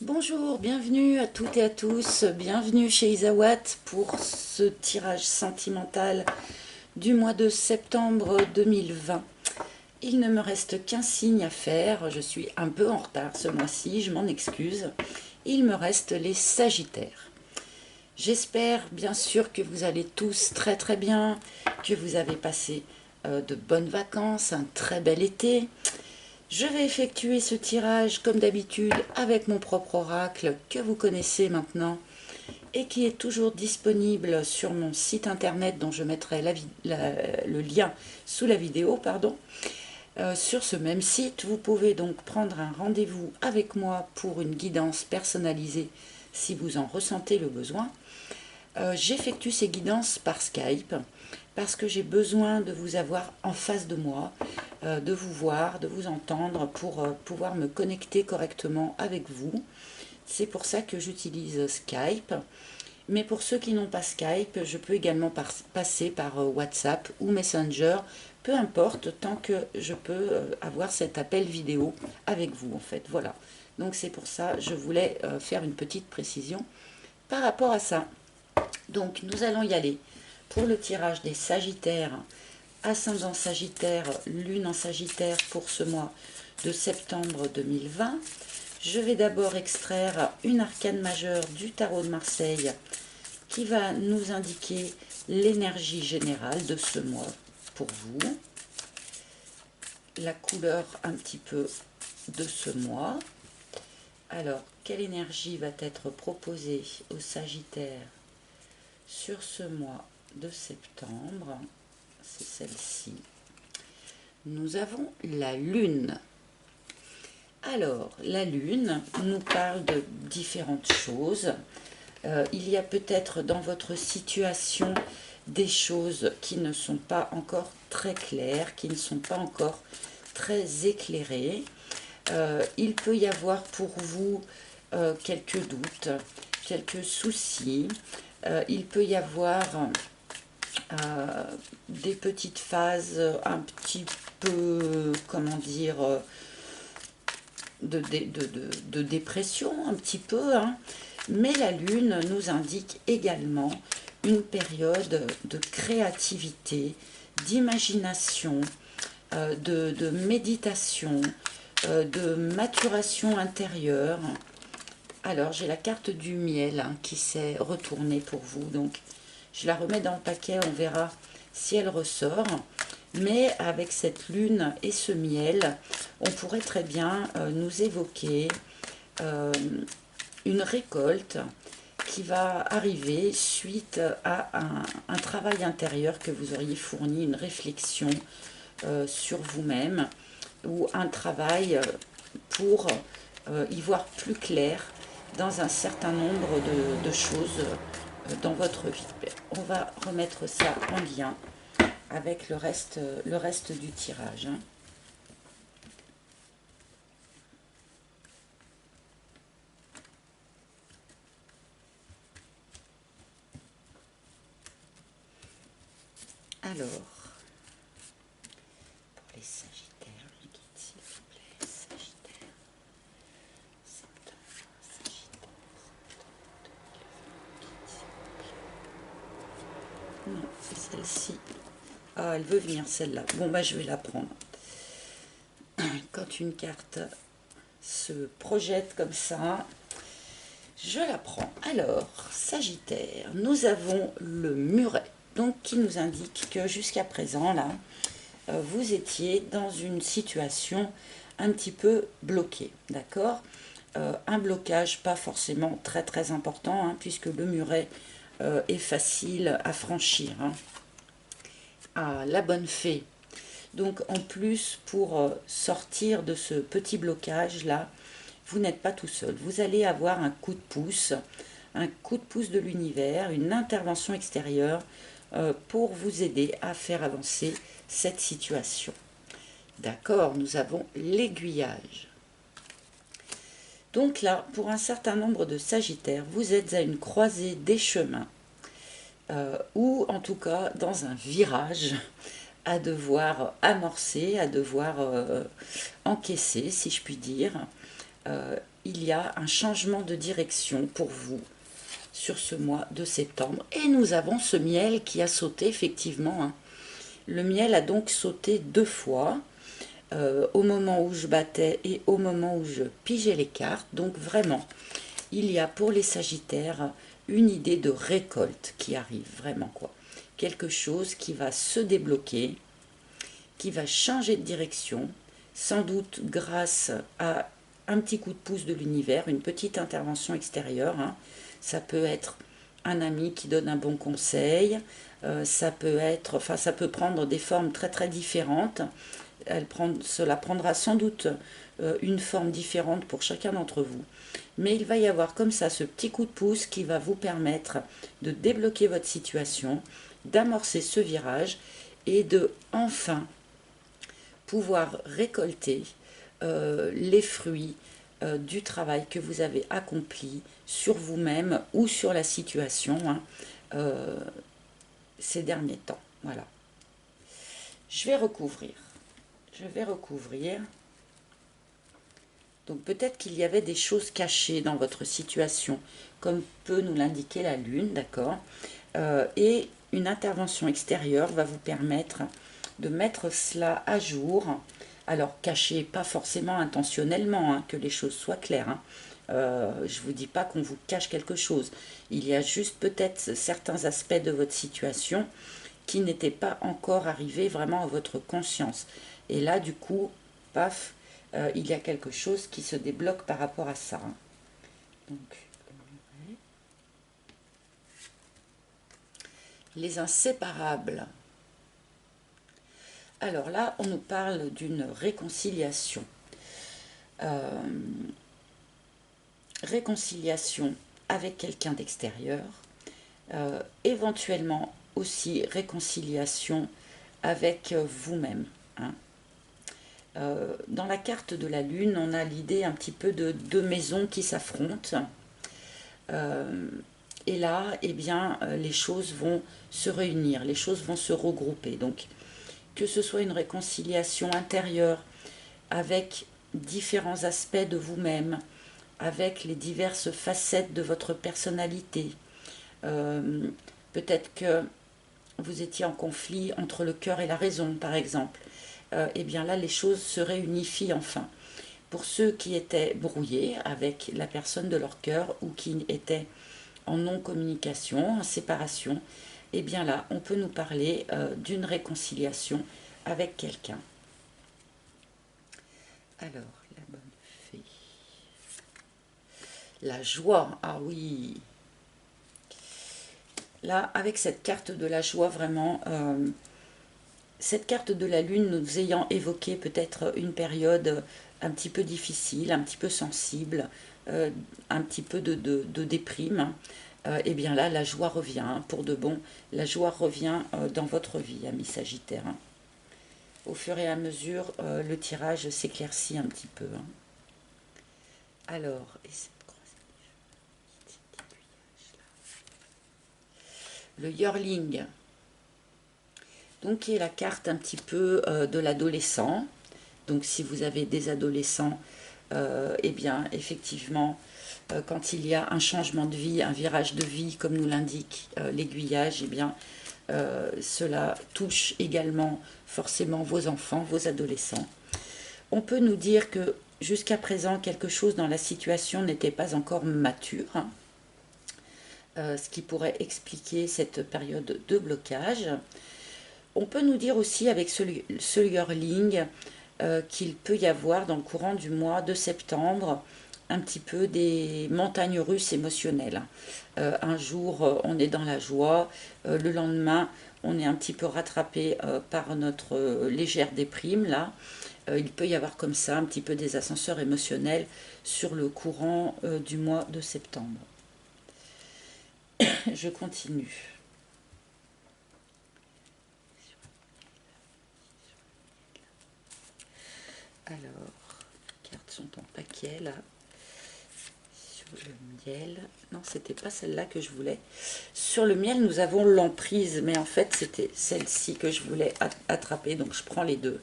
Bonjour, bienvenue à toutes et à tous, bienvenue chez Isawat pour ce tirage sentimental du mois de septembre 2020. Il ne me reste qu'un signe à faire, je suis un peu en retard ce mois-ci, je m'en excuse. Il me reste les Sagittaires. J'espère bien sûr que vous allez tous très très bien, que vous avez passé de bonnes vacances, un très bel été. Je vais effectuer ce tirage comme d'habitude avec mon propre oracle que vous connaissez maintenant et qui est toujours disponible sur mon site internet dont je mettrai le lien sous la vidéo. Sur ce même site, vous pouvez donc prendre un rendez-vous avec moi pour une guidance personnalisée si vous en ressentez le besoin. J'effectue ces guidances par Skype parce que j'ai besoin de vous avoir en face de moi, de vous voir, de vous entendre pour pouvoir me connecter correctement avec vous. C'est pour ça que j'utilise Skype. Mais pour ceux qui n'ont pas Skype, je peux également passer par WhatsApp ou Messenger, peu importe, tant que je peux avoir cet appel vidéo avec vous en fait. Voilà. Donc c'est pour ça, je voulais faire une petite précision par rapport à ça. Donc nous allons y aller pour le tirage des Sagittaires, ascendant Sagittaire, lune en Sagittaire pour ce mois de septembre 2020. Je vais d'abord extraire une arcane majeure du tarot de Marseille qui va nous indiquer l'énergie générale de ce mois pour vous, la couleur un petit peu de ce mois. Alors, quelle énergie va être proposée aux Sagittaires sur ce mois de septembre? C'est celle-ci. Nous avons la Lune. Alors, la Lune nous parle de différentes choses. Il y a peut-être dans votre situation des choses qui ne sont pas encore très claires, qui ne sont pas encore très éclairées. Il peut y avoir pour vous quelques doutes, quelques soucis. Il peut y avoir des petites phases un petit peu, comment dire, de dépression, un petit peu, hein. Mais la Lune nous indique également une période de créativité, d'imagination, de méditation, de maturation intérieure. Alors, j'ai la carte du miel hein, qui s'est retournée pour vous. Donc, je la remets dans le paquet, on verra si elle ressort. Mais avec cette lune et ce miel, on pourrait très bien nous évoquer une récolte qui va arriver suite à un travail intérieur que vous auriez fourni, une réflexion sur vous-même ou un travail pour y voir plus clair dans un certain nombre de choses dans votre vie. On va remettre ça en lien avec le reste du tirage. Hein. Alors, pour les Sagittaires, le guide s'il vous plaît, Sagittaire, septembre, Sagittaire, septembre 2020, non, c'est celle-ci. Ah, elle veut venir celle-là. Bon, bah je vais la prendre. Quand une carte se projette comme ça, je la prends. Alors, Sagittaire, nous avons le muret, donc qui nous indique que jusqu'à présent, là, vous étiez dans une situation un petit peu bloquée, d'accord? Un blocage pas forcément très très important, hein, puisque le muret est facile à franchir. Hein. Ah, la bonne fée. Donc en plus, pour sortir de ce petit blocage-là, vous n'êtes pas tout seul. Vous allez avoir un coup de pouce de l'univers, une intervention extérieure pour vous aider à faire avancer cette situation. D'accord, nous avons l'aiguillage. Donc là, pour un certain nombre de Sagittaires, vous êtes à une croisée des chemins, ou en tout cas dans un virage à devoir amorcer, à devoir encaisser, si je puis dire. il y a un changement de direction pour vous sur ce mois de septembre. Et nous avons ce miel qui a sauté effectivement, hein. Le miel a donc sauté 2 fois, au moment où je battais et au moment où je pigeais les cartes. Donc vraiment, il y a pour les Sagittaires une idée de récolte qui arrive, vraiment quoi. Quelque chose qui va se débloquer, qui va changer de direction, sans doute grâce à un petit coup de pouce de l'univers, une petite intervention extérieure, hein. Ça peut être un ami qui donne un bon conseil, ça peut être, enfin ça peut prendre des formes très très différentes. Cela prendra sans doute une forme différente pour chacun d'entre vous. Mais il va y avoir comme ça ce petit coup de pouce qui va vous permettre de débloquer votre situation, d'amorcer ce virage et de enfin pouvoir récolter les fruits du travail que vous avez accompli sur vous-même ou sur la situation, hein, ces derniers temps. Voilà. Je vais recouvrir. Donc peut-être qu'il y avait des choses cachées dans votre situation, comme peut nous l'indiquer la Lune, d'accord, et une intervention extérieure va vous permettre de mettre cela à jour. Alors caché, pas forcément intentionnellement, hein, que les choses soient claires, hein. Je ne vous dis pas qu'on vous cache quelque chose. Il y a juste peut-être certains aspects de votre situation qui n'étaient pas encore arrivés vraiment à votre conscience. Et là, du coup, paf, il y a quelque chose qui se débloque par rapport à ça, hein. Donc, les inséparables. Alors là, on nous parle d'une réconciliation. Réconciliation avec quelqu'un d'extérieur, éventuellement aussi réconciliation avec vous-même, hein. Dans la carte de la Lune, on a l'idée un petit peu de deux maisons qui s'affrontent. Et là, eh bien, les choses vont se réunir, les choses vont se regrouper. Donc, que ce soit une réconciliation intérieure avec différents aspects de vous-même, avec les diverses facettes de votre personnalité. Peut-être que vous étiez en conflit entre le cœur et la raison, par exemple. Et bien là, les choses se réunifient enfin. Pour ceux qui étaient brouillés avec la personne de leur cœur ou qui étaient en non-communication, en séparation, et bien là, on peut nous parler d'une réconciliation avec quelqu'un. Alors, la bonne fée. La joie, ah oui. Là, avec cette carte de la joie, vraiment, cette carte de la Lune nous ayant évoqué peut-être une période un petit peu difficile, un petit peu sensible, un petit peu de déprime, et bien là, la joie revient, hein, pour de bon. La joie revient dans votre vie, amis Sagittaires, hein. Au fur et à mesure, le tirage s'éclaircit un petit peu, hein. Alors, le Yearling, donc qui est la carte un petit peu de l'adolescent. Donc si vous avez des adolescents, eh bien effectivement, quand il y a un changement de vie, un virage de vie, comme nous l'indique l'aiguillage, eh bien cela touche également forcément vos enfants, vos adolescents. On peut nous dire que jusqu'à présent, quelque chose dans la situation n'était pas encore mature, hein, ce qui pourrait expliquer cette période de blocage. On peut nous dire aussi avec ce yearling qu'il peut y avoir dans le courant du mois de septembre un petit peu des montagnes russes émotionnelles. Un jour, on est dans la joie, le lendemain, on est un petit peu rattrapé par notre légère déprime, là. Il peut y avoir comme ça un petit peu des ascenseurs émotionnels sur le courant du mois de septembre. Je continue. Alors, les cartes sont en paquet là. Sur le miel. Non, c'était pas celle-là que je voulais. Sur le miel, nous avons l'emprise, mais en fait, c'était celle-ci que je voulais attraper, donc je prends les deux.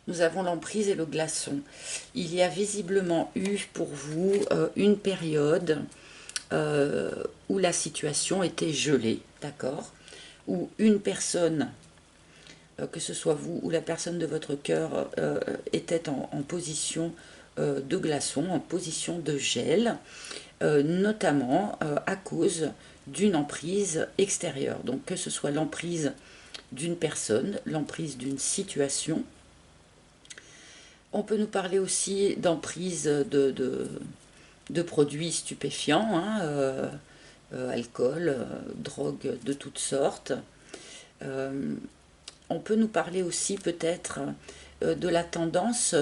nous avons l'emprise et le glaçon. Il y a visiblement eu pour vous une période où la situation était gelée, d'accord? Où une personne, que ce soit vous ou la personne de votre cœur, était en position de glaçon, en position de gel, notamment à cause d'une emprise extérieure. Donc que ce soit l'emprise d'une personne, l'emprise d'une situation. On peut nous parler aussi d'emprise de produits stupéfiants, hein, alcool, drogue de toutes sortes. On peut nous parler aussi peut-être de la tendance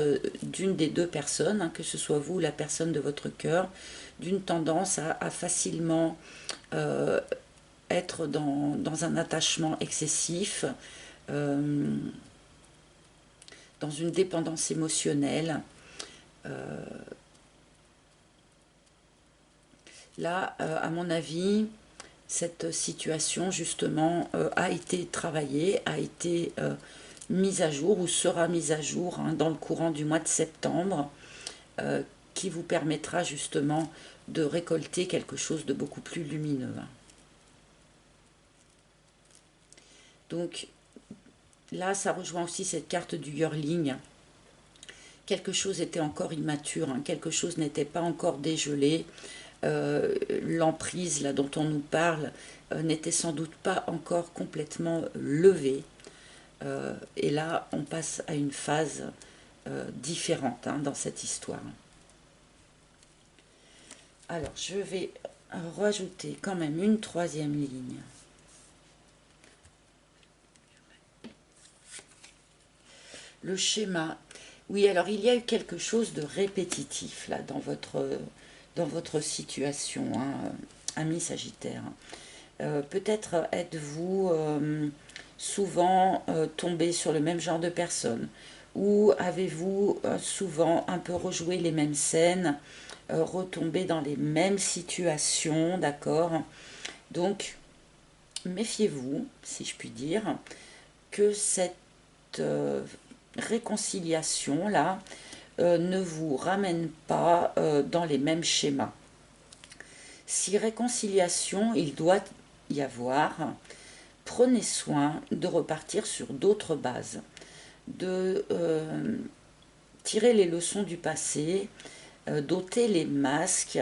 d'une des deux personnes, hein, que ce soit vous ou la personne de votre cœur, d'une tendance à facilement être dans un attachement excessif, dans une dépendance émotionnelle. Là, à mon avis, cette situation justement a été travaillée, a été mise à jour ou sera mise à jour, hein, dans le courant du mois de septembre, qui vous permettra justement de récolter quelque chose de beaucoup plus lumineux. Donc là, ça rejoint aussi cette carte du yearling. Quelque chose était encore immature, hein, quelque chose n'était pas encore dégelé. L'emprise là dont on nous parle n'était sans doute pas encore complètement levée. Et là, on passe à une phase différente, hein, dans cette histoire. Alors, je vais rajouter quand même une troisième ligne. Le schéma. Oui, alors il y a eu quelque chose de répétitif là dans votre situation, hein, ami Sagittaire. Peut-être êtes-vous souvent tombé sur le même genre de personne, ou avez-vous souvent un peu rejoué les mêmes scènes, retombé dans les mêmes situations, d'accord? Donc, méfiez-vous, si je puis dire, que cette réconciliation-là ne vous ramène pas dans les mêmes schémas. Si réconciliation il doit y avoir, prenez soin de repartir sur d'autres bases, de tirer les leçons du passé, d'ôter les masques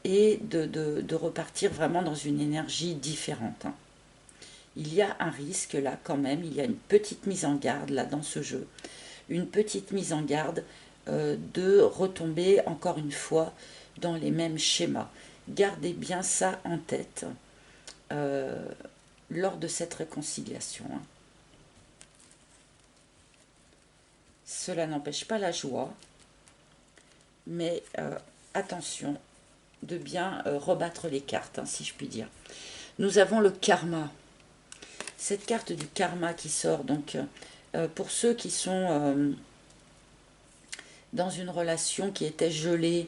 et de repartir vraiment dans une énergie différente. Il y a un risque là quand même, il y a une petite mise en garde là dans ce jeu, une petite mise en garde de retomber encore une fois dans les mêmes schémas. Gardez bien ça en tête lors de cette réconciliation. Cela n'empêche pas la joie, mais attention de bien rebattre les cartes, hein, si je puis dire. Nous avons le karma. Cette carte du karma qui sort, donc pour ceux qui sont dans une relation qui était gelée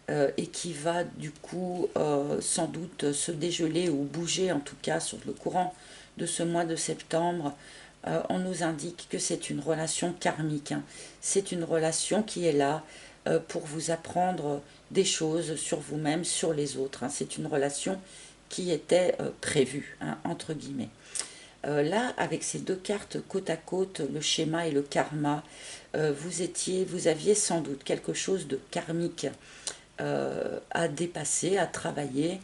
et qui va du coup sans doute se dégeler ou bouger, en tout cas sur le courant de ce mois de septembre, on nous indique que c'est une relation karmique, hein. C'est une relation qui est là pour vous apprendre des choses sur vous-même, sur les autres, hein. C'est une relation qui était prévue, hein, entre guillemets. Là, avec ces deux cartes côte à côte, le schéma et le karma, vous aviez sans doute quelque chose de karmique à dépasser, à travailler,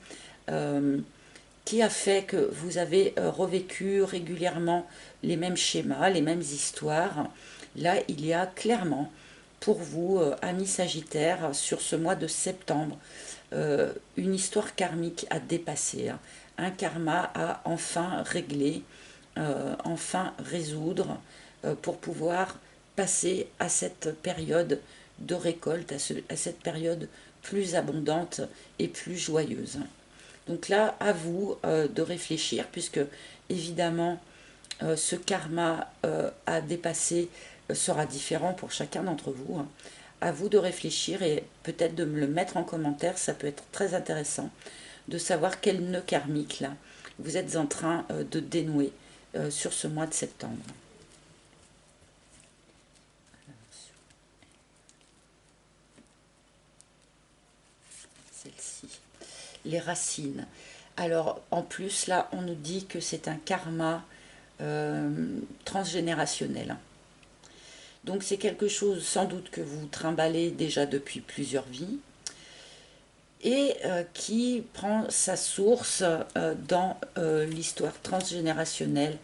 qui a fait que vous avez revécu régulièrement les mêmes schémas, les mêmes histoires. Là, il y a clairement pour vous, amis Sagittaire, sur ce mois de septembre, une histoire karmique à dépasser, hein. Un karma à enfin régler, enfin résoudre, pour pouvoir passer à cette période de récolte, à cette période plus abondante et plus joyeuse. Donc là, à vous de réfléchir, puisque évidemment, ce karma à dépasser sera différent pour chacun d'entre vous, hein. À vous de réfléchir et peut-être de me le mettre en commentaire, ça peut être très intéressant de savoir quel nœud karmique là vous êtes en train de dénouer sur ce mois de septembre. les racines. Alors en plus là on nous dit que c'est un karma transgénérationnel. Donc c'est quelque chose sans doute que vous trimballez déjà depuis plusieurs vies et qui prend sa source dans l'histoire transgénérationnelle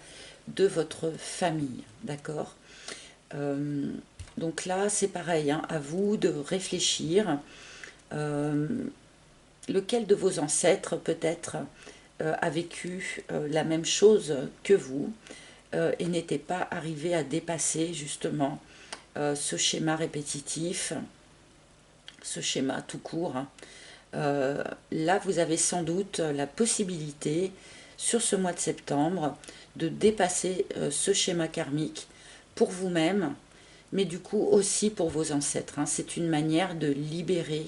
de votre famille, d'accord. Donc là c'est pareil, hein, à vous de réfléchir lequel de vos ancêtres peut-être a vécu la même chose que vous et n'était pas arrivé à dépasser justement ce schéma répétitif, ce schéma tout court, hein. Là, vous avez sans doute la possibilité, sur ce mois de septembre, de dépasser ce schéma karmique pour vous-même, mais du coup aussi pour vos ancêtres, hein. C'est une manière de libérer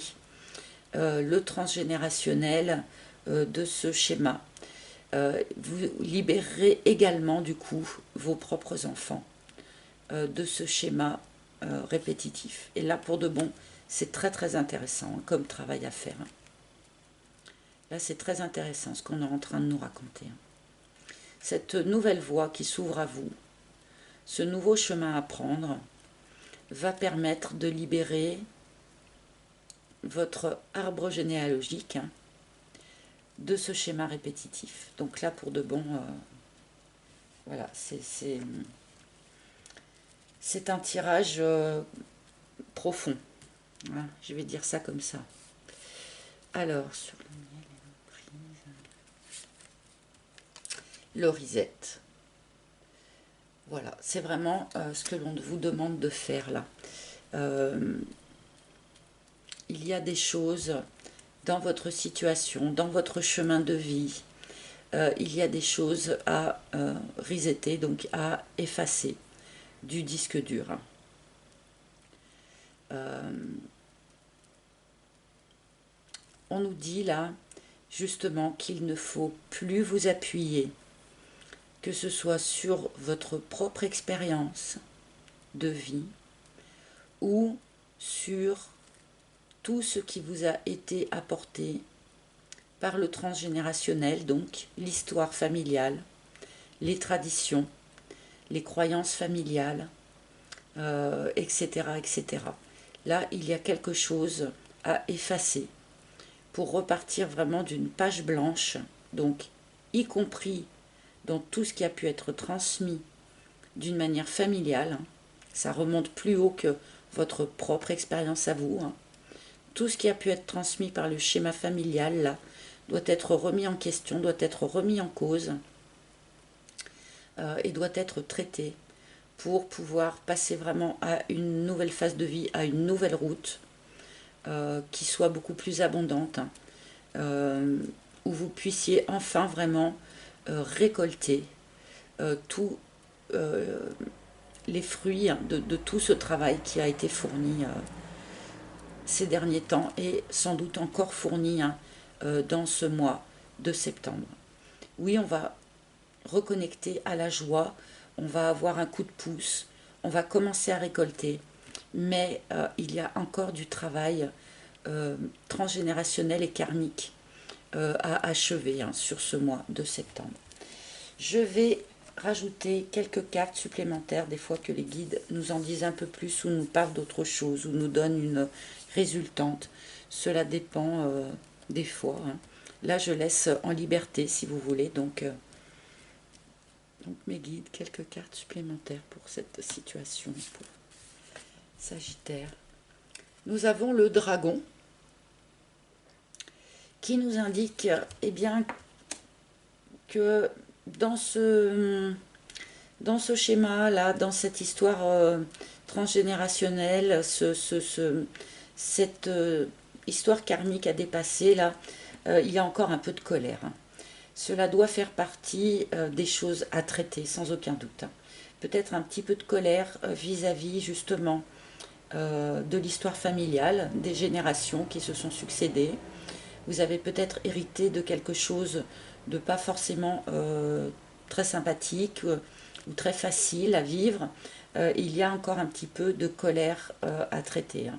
le transgénérationnel de ce schéma. Vous libérerez également, du coup, vos propres enfants de ce schéma répétitif. Et là, pour de bon, c'est très très intéressant hein, comme travail à faire. Hein. Là, c'est très intéressant ce qu'on est en train de nous raconter. Hein. Cette nouvelle voie qui s'ouvre à vous, ce nouveau chemin à prendre, va permettre de libérer votre arbre généalogique hein, de ce schéma répétitif. Donc là, pour de bon, voilà, c'est un tirage profond. Voilà, je vais dire ça comme ça. Alors, sur le miel et l'orisette. Voilà, c'est vraiment ce que l'on vous demande de faire là. Il y a des choses dans votre situation, dans votre chemin de vie, il y a des choses à resetter, donc à effacer du disque dur. On nous dit là, justement, qu'il ne faut plus vous appuyer, que ce soit sur votre propre expérience de vie ou sur tout ce qui vous a été apporté par le transgénérationnel, donc l'histoire familiale, les traditions, les croyances familiales, etc., etc. Là, il y a quelque chose à effacer pour repartir vraiment d'une page blanche, donc y compris dans tout ce qui a pu être transmis d'une manière familiale. Hein. Ça remonte plus haut que votre propre expérience à vous. Hein. Tout ce qui a pu être transmis par le schéma familial, là, doit être remis en question, doit être remis en cause et doit être traité pour pouvoir passer vraiment à une nouvelle phase de vie, à une nouvelle route qui soit beaucoup plus abondante, hein, où vous puissiez enfin vraiment récolter tous les fruits hein, de tout ce travail qui a été fourni ces derniers temps et sans doute encore fourni hein, dans ce mois de septembre. Oui, on va reconnecter à la joie, on va avoir un coup de pouce, on va commencer à récolter, mais il y a encore du travail transgénérationnel et karmique à achever hein, sur ce mois de septembre. Je vais rajouter quelques cartes supplémentaires, des fois que les guides nous en disent un peu plus ou nous parlent d'autre chose ou nous donnent une résultante. Cela dépend des fois. Hein. Là, je laisse en liberté si vous voulez. Donc mes guides, quelques cartes supplémentaires pour cette situation, pour Sagittaire. Nous avons le dragon qui nous indique eh bien, que dans ce schéma-là, dans cette histoire transgénérationnelle, cette histoire karmique à dépasser, là, il y a encore un peu de colère. Hein. Cela doit faire partie des choses à traiter, sans aucun doute. Hein. Peut-être un petit peu de colère vis-à-vis, justement, de l'histoire familiale, des générations qui se sont succédées. Vous avez peut-être hérité de quelque chose de pas forcément très sympathique ou très facile à vivre. Il y a encore un petit peu de colère à traiter. Hein.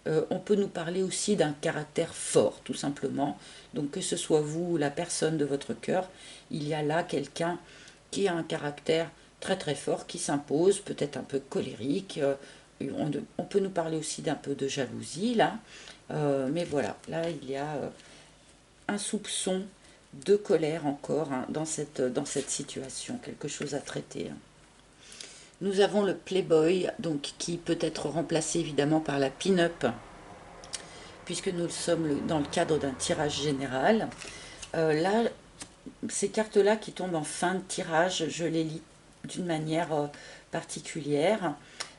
On peut nous parler aussi d'un caractère fort, tout simplement. Donc que ce soit vous ou la personne de votre cœur, il y a là quelqu'un qui a un caractère très très fort, qui s'impose, peut-être un peu colérique. On peut nous parler aussi d'un peu de jalousie, là. Mais voilà, là il y a un soupçon de colère encore, hein, dans cette situation, quelque chose à traiter, hein. Nous avons le Playboy, donc qui peut être remplacé évidemment par la Pin-Up, puisque nous sommes dans le cadre d'un tirage général. Là, ces cartes-là qui tombent en fin de tirage, je les lis d'une manière particulière.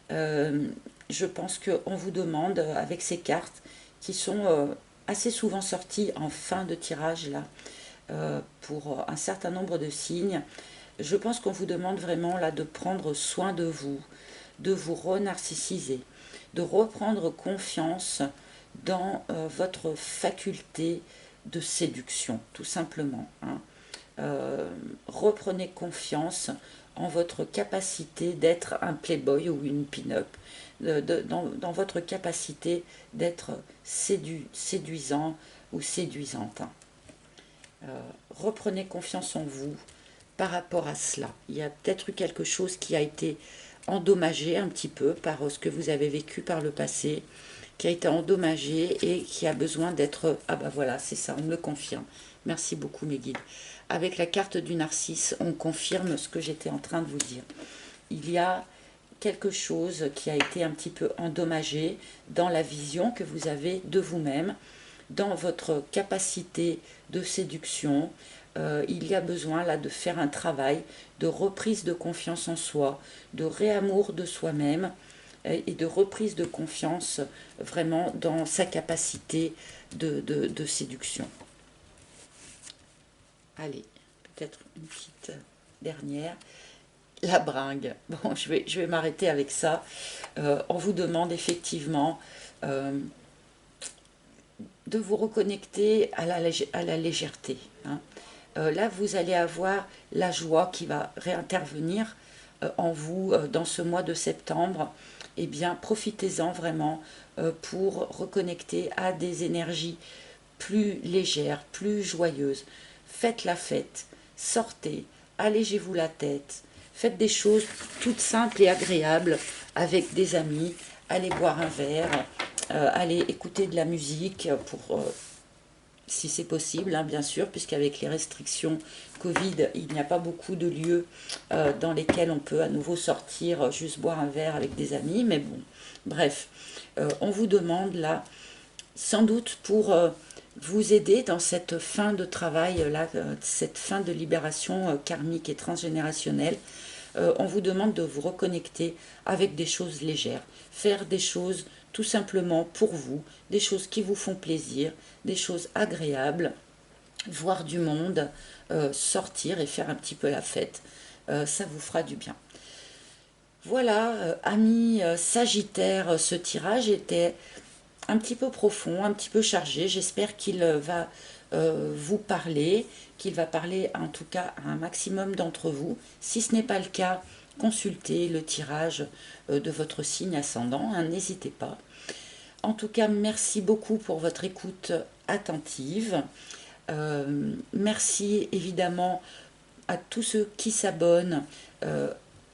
Je pense qu'on vous demande, avec ces cartes, qui sont assez souvent sorties en fin de tirage, là, pour un certain nombre de signes, je pense qu'on vous demande vraiment là de prendre soin de vous renarcissiser, de reprendre confiance dans votre faculté de séduction, tout simplement, hein. Reprenez confiance en votre capacité d'être un playboy ou une pin-up, dans votre capacité d'être séduisant ou séduisante, hein. Reprenez confiance en vous par rapport à cela. Il y a peut-être eu quelque chose qui a été endommagé un petit peu par ce que vous avez vécu par le passé, qui a été endommagé et qui a besoin d'être... Ah bah voilà, c'est ça, on me le confirme. Merci beaucoup mes guides. Avec la carte du narcisse, on confirme ce que j'étais en train de vous dire. Il y a quelque chose qui a été un petit peu endommagé dans la vision que vous avez de vous-même, dans votre capacité de séduction. Il y a besoin là de faire un travail de reprise de confiance en soi, de réamour de soi-même et de reprise de confiance vraiment dans sa capacité de séduction. Allez, peut-être une petite dernière. La bringue. Bon, je vais m'arrêter avec ça. On vous demande effectivement de vous reconnecter à la légèreté, hein. Là, vous allez avoir la joie qui va réintervenir en vous dans ce mois de septembre. Eh bien, profitez-en vraiment pour reconnecter à des énergies plus légères, plus joyeuses. Faites la fête, sortez, allégez-vous la tête, faites des choses toutes simples et agréables avec des amis, allez boire un verre, allez écouter de la musique pour... si c'est possible, hein, bien sûr, puisqu'avec les restrictions Covid, il n'y a pas beaucoup de lieux dans lesquels on peut à nouveau sortir, juste boire un verre avec des amis, mais bon, bref, on vous demande là, sans doute pour vous aider dans cette fin de travail, là, cette fin de libération karmique et transgénérationnelle, on vous demande de vous reconnecter avec des choses légères, faire des choses tout simplement pour vous, des choses qui vous font plaisir, des choses agréables, voir du monde, sortir et faire un petit peu la fête. Ça vous fera du bien. Voilà, amis Sagittaire, ce tirage était un petit peu profond, un petit peu chargé. J'espère qu'il va vous parler, qu'il va parler en tout cas à un maximum d'entre vous. Si ce n'est pas le cas, consultez le tirage de votre signe ascendant, hein, n'hésitez pas. En tout cas, merci beaucoup pour votre écoute attentive. Merci évidemment à tous ceux qui s'abonnent,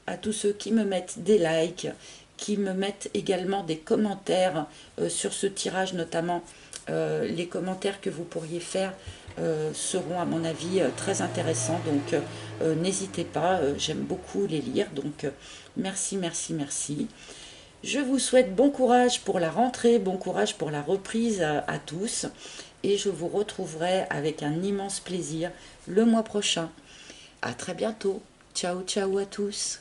à tous ceux qui me mettent des likes, qui me mettent également des commentaires sur ce tirage, notamment les commentaires que vous pourriez faire seront à mon avis très intéressants, donc n'hésitez pas, j'aime beaucoup les lire, donc merci, merci, merci. Je vous souhaite bon courage pour la rentrée, bon courage pour la reprise à tous, et je vous retrouverai avec un immense plaisir le mois prochain. À très bientôt. Ciao, ciao à tous.